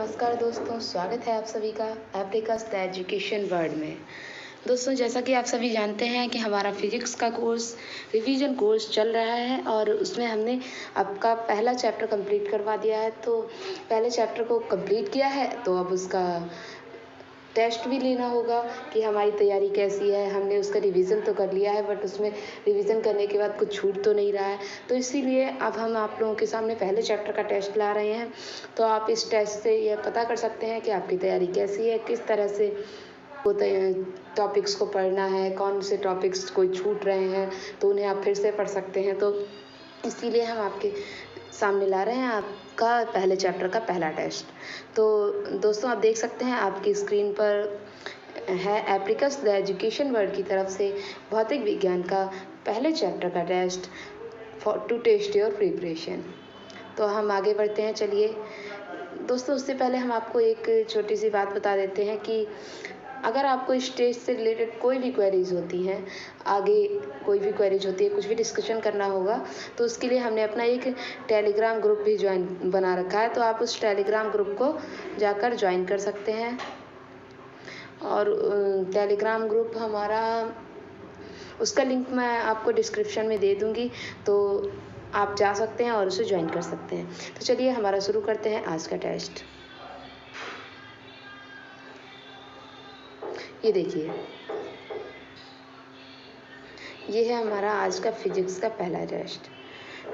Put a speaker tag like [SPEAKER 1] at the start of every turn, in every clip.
[SPEAKER 1] नमस्कार दोस्तों, स्वागत है आप सभी का एप्रिकस द एजुकेशन वर्ल्ड में। दोस्तों, जैसा कि आप सभी जानते हैं कि हमारा फिजिक्स का कोर्स रिवीजन कोर्स चल रहा है और उसमें हमने आपका पहला चैप्टर कंप्लीट करवा दिया है। तो पहले चैप्टर को कंप्लीट किया है तो अब उसका टेस्ट भी लेना होगा कि हमारी तैयारी कैसी है। हमने उसका रिवीजन तो कर लिया है बट उसमें रिवीजन करने के बाद कुछ छूट तो नहीं रहा है, तो इसीलिए अब हम आप लोगों के सामने पहले चैप्टर का टेस्ट ला रहे हैं। तो आप इस टेस्ट से यह पता कर सकते हैं कि आपकी तैयारी कैसी है, किस तरह से वो टॉपिक्स को पढ़ना है, कौन से टॉपिक्स कोई छूट रहे हैं तो उन्हें आप फिर से पढ़ सकते हैं। तो इसीलिए हम आपके सामने ला रहे हैं आपका पहले चैप्टर का पहला टेस्ट। तो दोस्तों, आप देख सकते हैं आपकी स्क्रीन पर है एप्रिकस द एजुकेशन वर्ल्ड की तरफ से भौतिक विज्ञान का पहले चैप्टर का test to test your preparation. तो हम आगे बढ़ते हैं। चलिए दोस्तों, उससे पहले हम आपको एक छोटी सी बात बता देते हैं कि अगर आपको इस टेस्ट से रिलेटेड कोई भी क्वेरीज होती हैं, आगे कोई भी क्वेरीज होती है, कुछ भी डिस्कशन करना होगा, तो उसके लिए हमने अपना एक टेलीग्राम ग्रुप भी बना रखा है। तो आप उस टेलीग्राम ग्रुप को जाकर ज्वाइन कर सकते हैं और टेलीग्राम ग्रुप हमारा, उसका लिंक मैं आपको डिस्क्रिप्शन में दे दूँगी, तो आप जा सकते हैं और उसे ज्वाइन कर सकते हैं। तो चलिए हमारा शुरू करते हैं आज का टेस्ट। ये देखिए, ये है हमारा आज का फिजिक्स का पहला टेस्ट।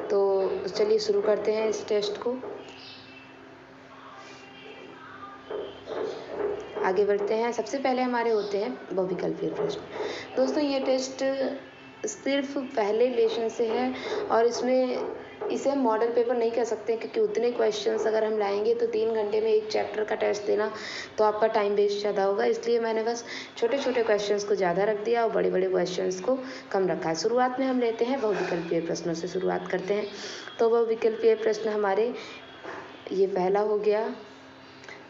[SPEAKER 1] तो चलिए शुरू करते हैं इस टेस्ट को। आगे बढ़ते हैं। सबसे पहले हमारे होते हैं बहुविकल्पीय प्रश्न। दोस्तों, ये टेस्ट सिर्फ पहले लेशन से है और इसे हम मॉडल पेपर नहीं कह सकते क्योंकि उतने क्वेश्चंस अगर हम लाएंगे तो 3 घंटे में एक चैप्टर का टेस्ट देना तो आपका टाइम वेस्ट ज़्यादा होगा। इसलिए मैंने बस छोटे छोटे क्वेश्चंस को ज़्यादा रख दिया और बड़े बड़े क्वेश्चंस को कम रखा है। शुरुआत में हम लेते हैं बहुविकल्पीय प्रश्नों से शुरुआत करते हैं। तो बहुविकल्पीय प्रश्न हमारे, ये पहला हो गया,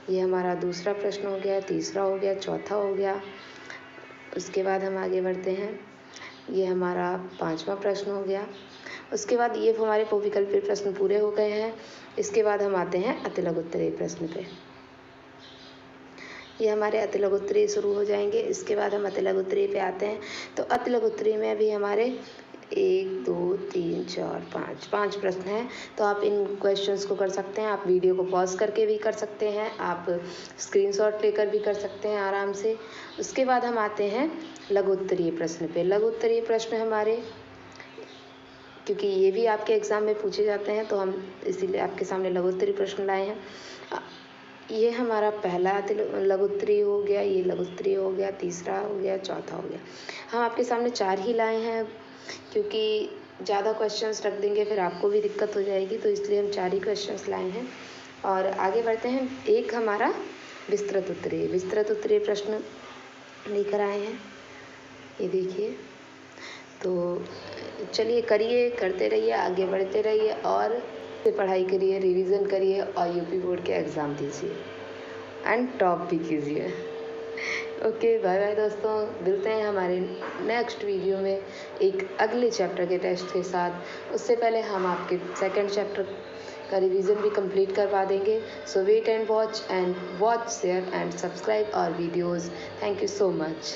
[SPEAKER 1] ये हमारा दूसरा प्रश्न हो गया, तीसरा हो गया, चौथा हो गया। उसके बाद हम आगे बढ़ते हैं, ये हमारा 5वां प्रश्न हो गया। उसके बाद ये हमारे बहुविकल्पीय प्रश्न पूरे हो गए हैं। इसके बाद हम आते हैं अतिलघु उत्तरीय प्रश्न पे। ये हमारे अतिलघु उत्तरीय शुरू हो जाएंगे। इसके बाद हम अतिलघु उत्तरीय पे आते हैं। तो अतिलघु उत्तरीय में भी हमारे 1 2 3 4 5 प्रश्न हैं। तो आप इन क्वेश्चंस को कर सकते हैं। आप वीडियो को पॉज करके भी कर सकते हैं, आप स्क्रीनशॉट लेकर भी कर सकते हैं आराम से। उसके बाद हम आते हैं लघु उत्तरीय प्रश्न पे। लघु उत्तरीय प्रश्न हमारे, क्योंकि ये भी आपके एग्ज़ाम में पूछे जाते हैं तो हम इसीलिए आपके सामने लघु उत्तरीय प्रश्न लाए हैं। ये हमारा पहला लघु उत्तरीय हो गया, ये लघु उत्तरीय हो गया, तीसरा हो गया, चौथा हो गया। हम आपके सामने 4 ही लाए हैं क्योंकि ज़्यादा क्वेश्चंस रख देंगे फिर आपको भी दिक्कत हो जाएगी, तो इसलिए हम 4 ही क्वेश्चंस लाए हैं। और आगे बढ़ते हैं। एक हमारा विस्तृत उत्तरीय प्रश्न लेकर आए हैं, ये देखिए। तो चलिए करते रहिए, आगे बढ़ते रहिए और पढ़ाई करिए, रिवीजन करिए और यूपी बोर्ड के एग्ज़ाम दीजिए एंड टॉप भी कीजिए। ओके, बाय बाय दोस्तों। मिलते हैं हमारे नेक्स्ट वीडियो में एक अगले चैप्टर के टेस्ट के साथ। उससे पहले हम आपके सेकंड चैप्टर का रिवीजन भी कंप्लीट करवा देंगे। So wait and watch, share and subscribe our videos. Thank you so much.